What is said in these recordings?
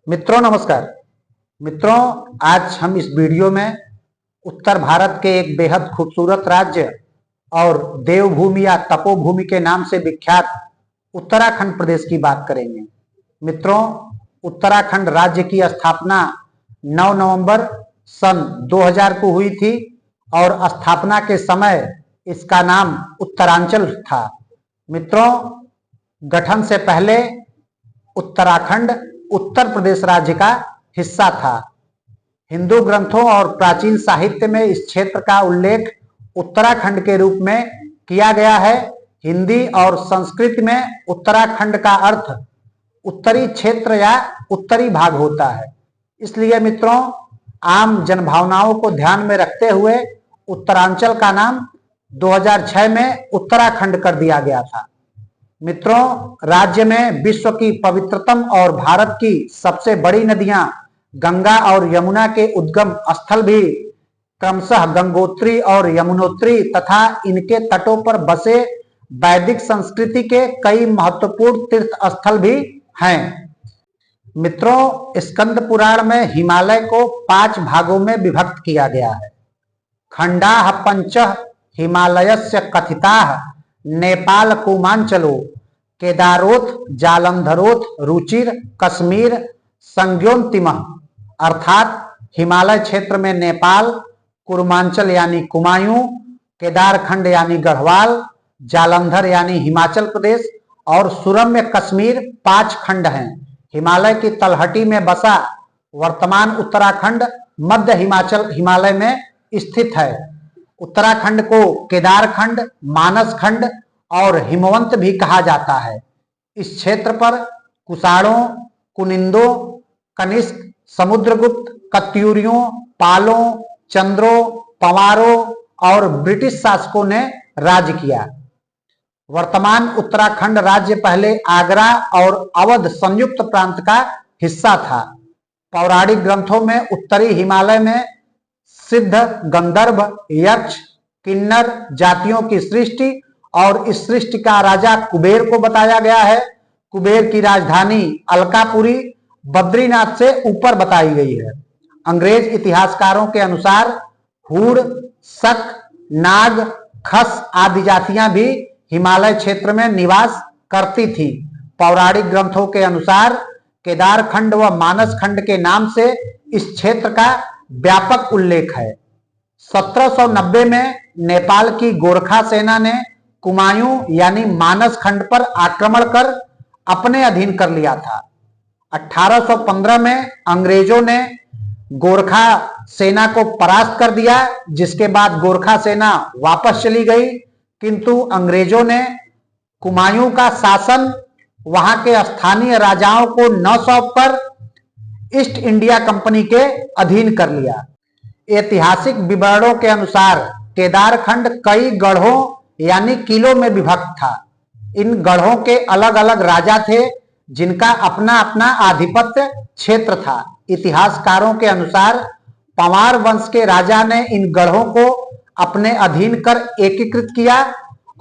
मित्रों नमस्कार। मित्रों, आज हम इस वीडियो में उत्तर भारत के एक बेहद खूबसूरत राज्य और देवभूमि या तपोभूमि के नाम से विख्यात उत्तराखंड प्रदेश की बात करेंगे। मित्रों, उत्तराखंड राज्य की स्थापना 9 नवंबर सन 2000 को हुई थी और स्थापना के समय इसका नाम उत्तरांचल था। मित्रों, गठन से पहले उत्तराखंड उत्तर प्रदेश राज्य का हिस्सा था। हिंदू ग्रंथों और प्राचीन साहित्य में इस क्षेत्र का उल्लेख उत्तराखंड के रूप में किया गया है। हिंदी और संस्कृत में उत्तराखंड का अर्थ उत्तरी क्षेत्र या उत्तरी भाग होता है। इसलिए मित्रों, आम जनभावनाओं को ध्यान में रखते हुए उत्तरांचल का नाम 2006 में उत्तराखंड कर दिया गया था। मित्रों, राज्य में विश्व की पवित्रतम और भारत की सबसे बड़ी नदियां गंगा और यमुना के उद्गम स्थल भी क्रमशः गंगोत्री और यमुनोत्री तथा इनके तटों पर बसे वैदिक संस्कृति के कई महत्वपूर्ण तीर्थ स्थल भी हैं। मित्रों, स्कंद पुराण में हिमालय को 5 भागों में विभक्त किया गया है। खंडाः पंचः हिमालयस्य कथिताः नेपाल कुमांचलो केदारोथ जालंधरोथ रुचिर कश्मीर संज्ञोन्तिमः, अर्थात हिमालय क्षेत्र में नेपाल, कुर्मांचल यानी कुमायूं, केदारखंड यानी गढ़वाल, जालंधर यानी हिमाचल प्रदेश और सुरम्य कश्मीर 5 खंड हैं। हिमालय की तलहटी में बसा वर्तमान उत्तराखंड मध्य हिमालय में स्थित है। उत्तराखंड को केदारखंड, मानस खंड और हिमवंत भी कहा जाता है। इस क्षेत्र पर कुषाणों, कुनिंदों, कनिष्क, समुद्रगुप्त, कत्यूरियों, पालों, चंद्रों, पंवारों और ब्रिटिश शासकों ने राज किया। वर्तमान उत्तराखंड राज्य पहले आगरा और अवध संयुक्त प्रांत का हिस्सा था। पौराणिक ग्रंथों में उत्तरी हिमालय में सिद्ध, गंधर्व, यक्ष, किन्नर जातियों की सृष्टि और इस सृष्टि का राजा कुबेर को बताया गया है। कुबेर की राजधानी अलकापुरी बद्रीनाथ से ऊपर बताई गई है। अंग्रेज इतिहासकारों के अनुसार हूड़, शक, नाग, खस आदि जातियां भी हिमालय क्षेत्र में निवास करती थी। पौराणिक ग्रंथों के अनुसार केदारखंड व मानस खंड के नाम से इस क्षेत्र का व्यापक उल्लेख है। 1790 में नेपाल की गोरखा सेना ने कुमायूं यानी मानस खंड पर आक्रमण कर अपने अधीन कर लिया था। 1815 में अंग्रेजों ने गोरखा सेना को परास्त कर दिया, जिसके बाद गोरखा सेना वापस चली गई, किंतु अंग्रेजों ने कुमायूं का शासन वहां के स्थानीय राजाओं को न सौंपकर ईस्ट इंडिया कंपनी के अधीन कर लिया। ऐतिहासिक विवरणों के अनुसार केदारखंड कई गढ़ों यानी किलों में विभक्त था। इन गढ़ों के अलग अलग राजा थे, जिनका अपना अपना आधिपत्य क्षेत्र था। इतिहासकारों के अनुसार पंवार वंश के राजा ने इन गढ़ों को अपने अधीन कर एकीकृत किया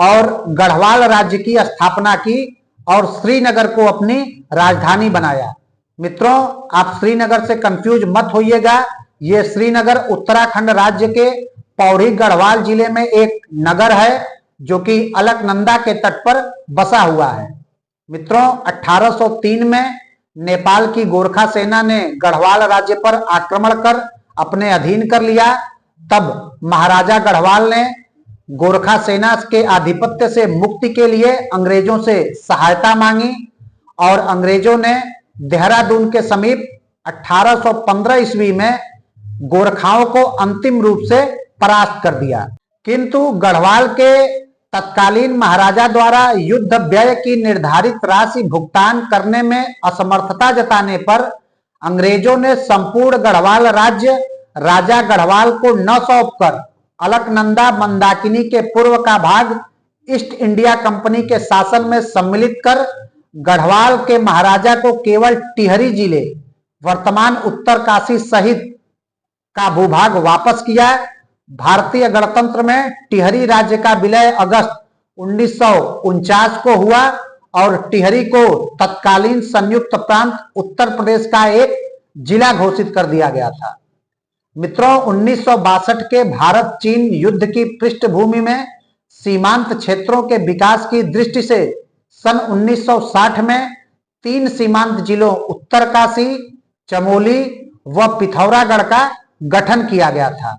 और गढ़वाल राज्य की स्थापना की और श्रीनगर को अपनी राजधानी बनाया। मित्रों, आप श्रीनगर से कंफ्यूज मत होइएगा। ये श्रीनगर उत्तराखंड राज्य के पौड़ी गढ़वाल जिले में एक नगर है, जो कि अलकनंदा के तट पर बसा हुआ है। मित्रों, 1803 में नेपाल की गोरखा सेना ने गढ़वाल राज्य पर आक्रमण कर अपने अधीन कर लिया। तब महाराजा गढ़वाल ने गोरखा सेना के आधिपत्य से मुक्ति के लिए अंग्रेजों से सहायता मांगी और अंग्रेजों ने देहरादून के समीप 1815 ईस्वी में गोरखाओं को अंतिम रूप से परास्त कर दिया। किंतु गढ़वाल के तत्कालीन महाराजा द्वारा युद्ध व्यय की निर्धारित राशि भुगतान करने में असमर्थता जताने पर अंग्रेजों ने संपूर्ण गढ़वाल राज्य राजा गढ़वाल को न सौंपकर अलकनंदा मंदाकिनी के पूर्व का भाग ईस्ट इंडिया कंपनी के शासन में सम्मिलित कर गढ़वाल के महाराजा को केवल टिहरी जिले, वर्तमान उत्तरकाशी सहित का भूभाग वापस किया। भारतीय गणतंत्र में टिहरी राज्य का विलय अगस्त 1949 को हुआ और टिहरी को तत्कालीन संयुक्त प्रांत उत्तर प्रदेश का एक जिला घोषित कर दिया गया था। मित्रों, 1962 के भारत चीन युद्ध की पृष्ठभूमि में सीमांत क्षेत्रों के विकास की दृष्टि से सन 1960 में 3 सीमांत जिलों उत्तरकाशी, चमोली व पिथौरागढ़ का गठन किया गया था।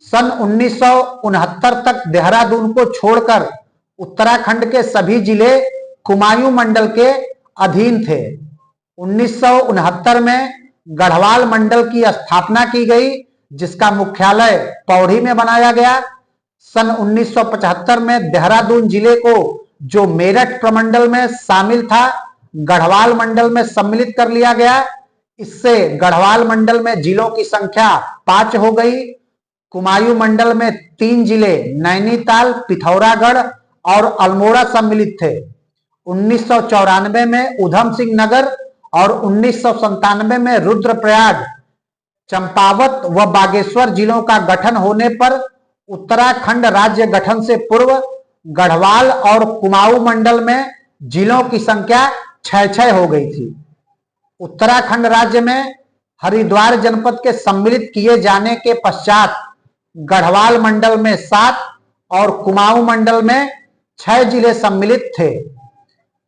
सन 1969 तक देहरादून को छोड़कर उत्तराखंड के सभी जिले कुमायूं मंडल के अधीन थे। 1969 में गढ़वाल मंडल की स्थापना की गई, जिसका मुख्यालय पौड़ी में बनाया गया। सन 1975 में देहरादून जिले को, जो मेरठ प्रमंडल में शामिल था, गढ़वाल मंडल में सम्मिलित कर लिया गया। इससे गढ़वाल मंडल में जिलों की संख्या 5 हो गई। कुमायूं मंडल में 3 जिले नैनीताल, पिथौरागढ़ और अल्मोड़ा सम्मिलित थे। 1994 में उधम सिंह नगर और 1997 में रुद्रप्रयाग, चंपावत व बागेश्वर जिलों का गठन होने पर उत्तराखंड राज्य गठन से पूर्व गढ़वाल और कुमाऊं मंडल में जिलों की संख्या 6 हो गई थी। उत्तराखंड राज्य में हरिद्वार जनपद के सम्मिलित किए जाने के पश्चात गढ़वाल मंडल में 7 और कुमाऊं मंडल में 6 जिले सम्मिलित थे।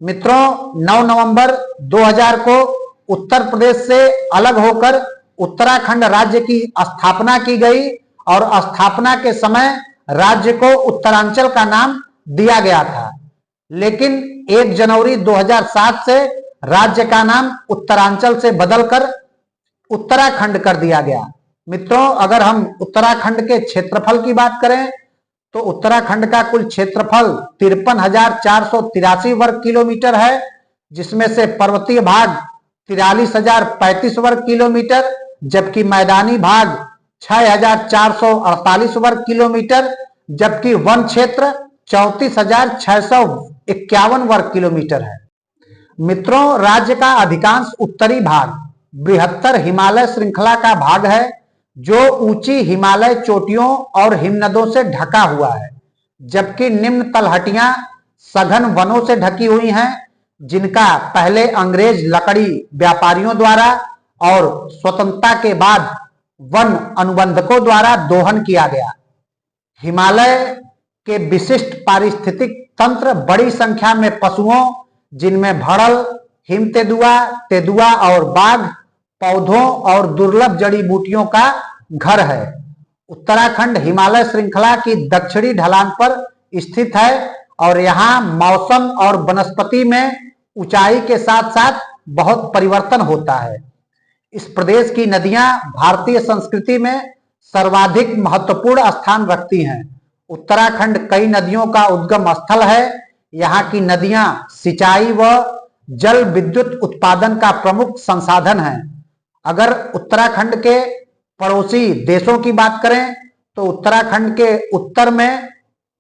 मित्रों, 9 नवंबर 2000 को उत्तर प्रदेश से अलग होकर उत्तराखंड राज्य की स्थापना की गई और स्थापना के समय राज्य को उत्तरांचल का नाम दिया गया था। लेकिन 1 जनवरी 2007 से राज्य का नाम उत्तरांचल से बदलकर उत्तराखंड कर दिया गया। मित्रों, अगर हम उत्तराखंड के क्षेत्रफल की बात करें तो उत्तराखंड का कुल क्षेत्रफल 53,483 वर्ग किलोमीटर है, जिसमें से पर्वतीय भाग 43,035 वर्ग किलोमीटर, जबकि मैदानी भाग 6,448 वर्ग किलोमीटर, जबकि वन क्षेत्र 34,651 वर्ग किलोमीटर है। मित्रों, राज्य का अधिकांश उत्तरी भाग बृहत्तर हिमालय श्रृंखला का भाग है, जो ऊंची हिमालय चोटियों और हिमनदों से ढका हुआ है, जबकि निम्न तलहटियां सघन वनों से ढकी हुई हैं, जिनका पहले अंग्रेज लकड़ी व्यापारियों द्वारा और स्वतंत्रता के बाद वन अनुबंधकों द्वारा दोहन किया गया। हिमालय के विशिष्ट पारिस्थितिक तंत्र बड़ी संख्या में पशुओं, जिनमें भड़ल, हिम तेंदुआ, तेंदुआ और बाघ, पौधों और दुर्लभ जड़ी बूटियों का घर है। उत्तराखंड हिमालय श्रृंखला की दक्षिणी ढलान पर स्थित है और यहाँ मौसम और वनस्पति में ऊंचाई के साथ साथ बहुत परिवर्तन होता है। इस प्रदेश की नदियां भारतीय संस्कृति में सर्वाधिक महत्वपूर्ण स्थान रखती हैं। उत्तराखंड कई नदियों का उद्गम स्थल है। यहाँ की नदियां सिंचाई व जल विद्युत उत्पादन का प्रमुख संसाधन है। अगर उत्तराखंड के पड़ोसी देशों की बात करें तो उत्तराखंड के उत्तर में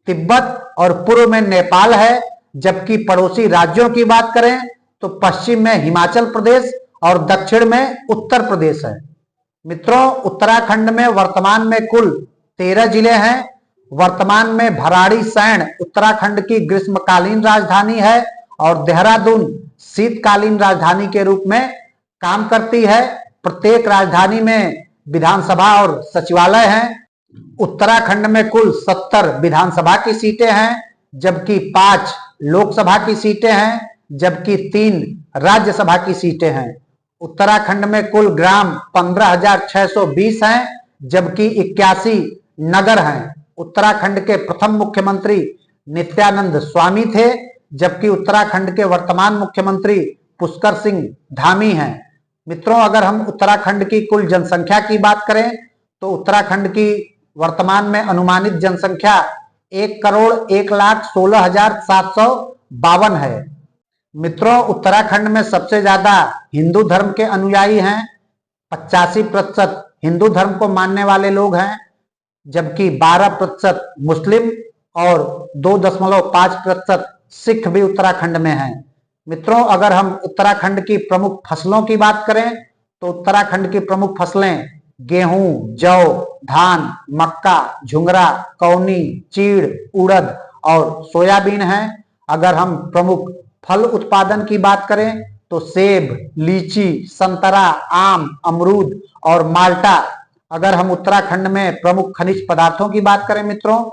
तिब्बत और पूर्व में नेपाल है, जबकि पड़ोसी राज्यों की बात करें तो पश्चिम में हिमाचल प्रदेश और दक्षिण में उत्तर प्रदेश है। मित्रों, उत्तराखंड में वर्तमान में कुल 13 जिले हैं। वर्तमान में भराड़ीसैंण उत्तराखंड की ग्रीष्मकालीन राजधानी है और देहरादून शीतकालीन राजधानी के रूप में काम करती है। प्रत्येक राजधानी में विधानसभा और सचिवालय हैं। उत्तराखंड में कुल 70 विधानसभा की सीटें हैं, जबकि 5 लोकसभा की सीटें हैं, जबकि 3 राज्यसभा की सीटें हैं। उत्तराखंड में कुल ग्राम 15,620 हैं, जबकि 81 नगर हैं। उत्तराखंड के प्रथम मुख्यमंत्री नित्यानंद स्वामी थे, जबकि उत्तराखंड के वर्तमान मुख्यमंत्री पुष्कर सिंह धामी हैं। मित्रों, अगर हम उत्तराखंड की कुल जनसंख्या की बात करें तो उत्तराखंड की वर्तमान में अनुमानित जनसंख्या 1,01,16,752 है। मित्रों, उत्तराखंड में सबसे ज्यादा हिंदू धर्म के अनुयायी हैं। 85% हिंदू धर्म को मानने वाले लोग हैं, जबकि 12% मुस्लिम और 2.5% सिख भी उत्तराखंड में हैं। मित्रों, अगर हम उत्तराखंड की प्रमुख फसलों की बात करें तो उत्तराखंड की प्रमुख फसलें गेहूं, जौ, धान, मक्का, झुंगरा, कौनी, चीड़, उड़द और सोयाबीन हैं। अगर हम प्रमुख फल उत्पादन की बात करें तो सेब, लीची, संतरा, आम, अमरूद और माल्टा। अगर हम उत्तराखंड में प्रमुख खनिज पदार्थों की बात करें मित्रों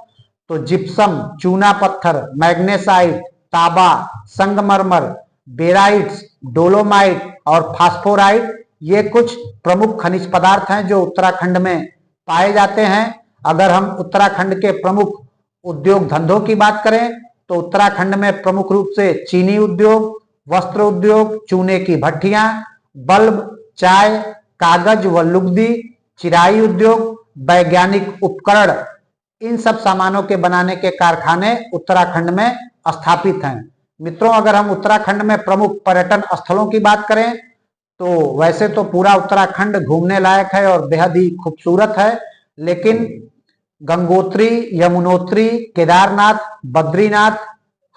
तो जिप्सम, चूना पत्थर, मैग्नेसाइट, तांबा, संगमरमर, बेराइट्स, डोलोमाइट और फास्फोराइट, ये कुछ प्रमुख खनिज पदार्थ हैं जो उत्तराखंड में पाए जाते हैं। अगर हम उत्तराखंड के प्रमुख उद्योग धंधों की बात करें तो उत्तराखंड में प्रमुख रूप से चीनी उद्योग, वस्त्र उद्योग, चूने की भट्टियां, बल्ब, चाय, कागज व लुगदी, चिराई उद्योग, वैज्ञानिक उपकरण, इन सब सामानों के बनाने के कारखाने उत्तराखंड में स्थापित हैं। मित्रों, अगर हम उत्तराखंड में प्रमुख पर्यटन स्थलों की बात करें तो वैसे तो पूरा उत्तराखंड घूमने लायक है और बेहद ही खूबसूरत है, लेकिन गंगोत्री, यमुनोत्री, केदारनाथ, बद्रीनाथ,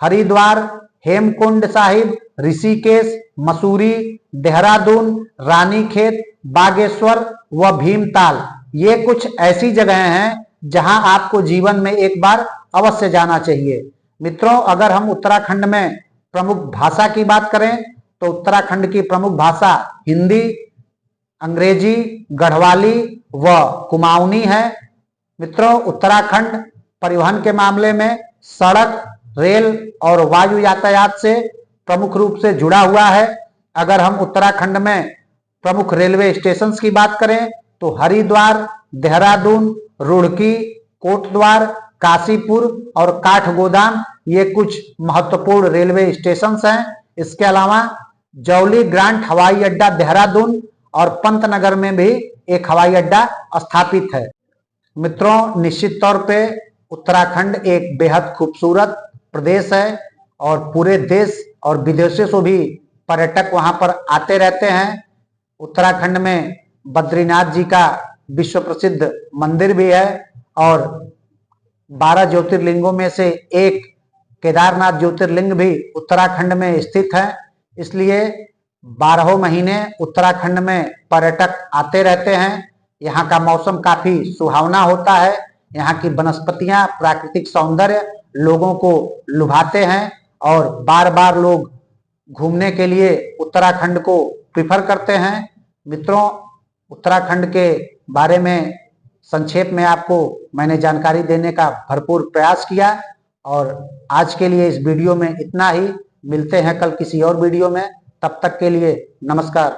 हरिद्वार, हेमकुंड साहिब, ऋषिकेश, मसूरी, देहरादून, रानीखेत, बागेश्वर व भीमताल, ये कुछ ऐसी जगहें हैं जहां आपको जीवन में एक बार अवश्य जाना चाहिए। मित्रों, अगर हम उत्तराखंड में प्रमुख भाषा की बात करें तो उत्तराखंड की प्रमुख भाषा हिंदी, अंग्रेजी, गढ़वाली व कुमाऊनी है। मित्रों, उत्तराखंड परिवहन के मामले में सड़क, रेल और वायु यातायात से प्रमुख रूप से जुड़ा हुआ है। अगर हम उत्तराखंड में प्रमुख रेलवे स्टेशंस की बात करें तो हरिद्वार, देहरादून, रुड़की, कोटद्वार, काशीपुर और काठगोदाम, ये कुछ महत्वपूर्ण रेलवे स्टेशंस हैं। इसके अलावा जौली ग्रांट हवाई अड्डा देहरादून और पंतनगर में भी एक हवाई अड्डा स्थापित है। मित्रों, निश्चित तौर पे उत्तराखंड एक बेहद खूबसूरत प्रदेश है और पूरे देश और विदेशों से भी पर्यटक वहां पर आते रहते हैं। उत्तराखंड में बद्रीनाथ जी का विश्व प्रसिद्ध मंदिर भी है और 12 ज्योतिर्लिंगों में से एक केदारनाथ ज्योतिर्लिंग भी उत्तराखंड में स्थित है। इसलिए 12 महीने उत्तराखंड में पर्यटक आते रहते हैं। यहाँ का मौसम काफी सुहावना होता है। यहाँ की वनस्पतियां, प्राकृतिक सौंदर्य लोगों को लुभाते हैं और बार बार लोग घूमने के लिए उत्तराखंड को प्रिफर करते हैं। मित्रों, उत्तराखंड के बारे में संक्षेप में आपको मैंने जानकारी देने का भरपूर प्रयास किया और आज के लिए इस वीडियो में इतना ही। मिलते हैं कल किसी और वीडियो में, तब तक के लिए नमस्कार।